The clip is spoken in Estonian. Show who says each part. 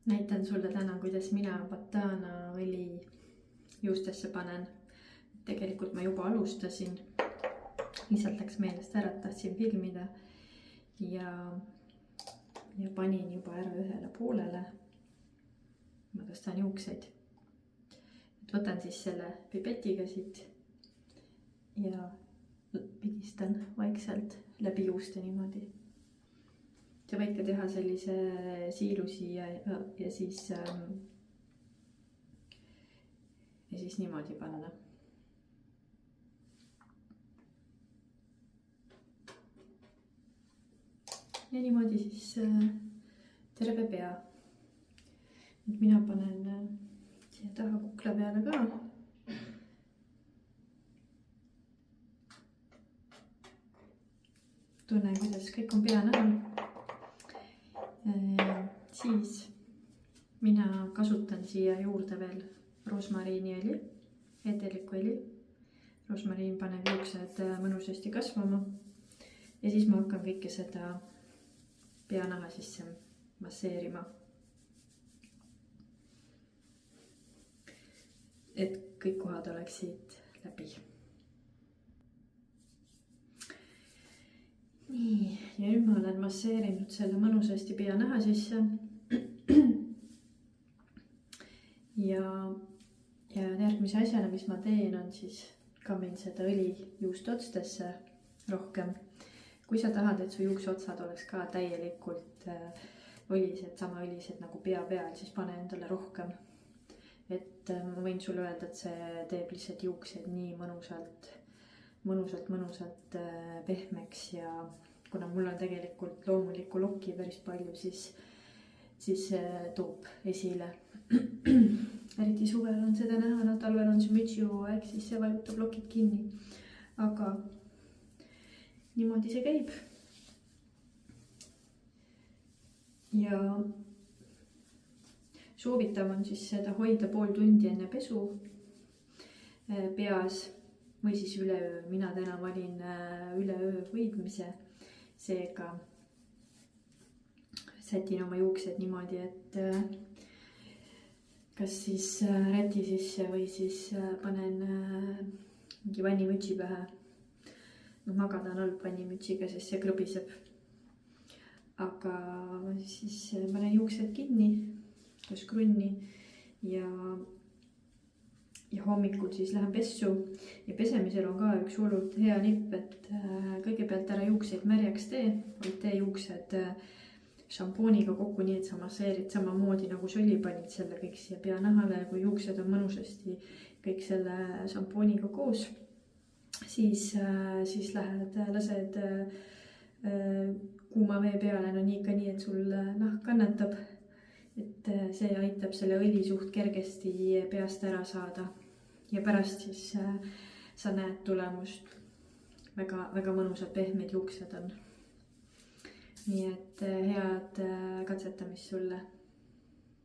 Speaker 1: Näitan sulle täna, kuidas mina Batana õli juustesse panen. Tegelikult ma juba alustasin, lihtsalt läks meelest ära, et tahtsin filmida ja panin juba ära ühele poolele. Ma tõstan juukseid. Võtan siis selle pipetiga siit ja pigistan vaikselt läbi juuste niimoodi. Sa võid ka teha sellise siilusi ja siis niimoodi panna. Ja niimoodi siis terve pea. Nüüd mina panen siia taha kukla peale ka. Tunnen, kuidas kõik on pea näha. Siis mina kasutan siia juurde veel rosmariiniõli, edelikõli. Rosmariin paneb juuksed mõnusasti kasvama ja siis ma hakkan kõike seda peanaha sisse masseerima. Et kõik kohad oleksid läbi. Nii, ja nüüd ma olen masseerinud selle mõnusasti peanaha sisse. Ja järgmise asjana, mis ma teen, on siis kammin seda õli juustotstesse rohkem. Kui sa tahad, et su juukseotsad oleks ka täielikult õlised, sama õlised nagu pea peal, siis pane endale rohkem. Et ma võin sulle öelda, et see teeb lihtsalt juuksed nii mõnusalt pehmeks ja kuna mul on tegelikult loomulikku lokki päris palju, siis toob esile. Eriti suvel on seda näha, no talvel on see mütsijooaeg, siis see vajutab lokid kinni. Aga niimoodi see käib. Ja soovitav on siis seda hoida pool tundi enne pesu peas. Või siis üleöö, mina täna valin üleöö hoidmise, seega sätin oma juuksed niimoodi, et kas siis räti sisse või siis panen mingi vannimütsi pähe. Magadan halb vannimütsiga, sest see krõbiseb. Aga siis panen juuksed kinni, kus krunni ja hommikul siis lähen pessu ja pesemisel on ka üks hullult hea nipp, et kõigepealt ära juukseid märjaks tee, vaid tee juuksed šampooniga kokku, nii et sa masseerid samamoodi nagu sõli panid selle kõik siia peanahale ja kui juuksed on mõnusasti kõik selle šampooniga koos, siis lased kuuma vee peale, no nii ikka nii, et sul nahk kannatab. Et see aitab selle õli suht kergesti peast ära saada ja pärast siis sa näed tulemust. Väga mõnusad pehmed juuksed on. Nii et head katsetamist sulle.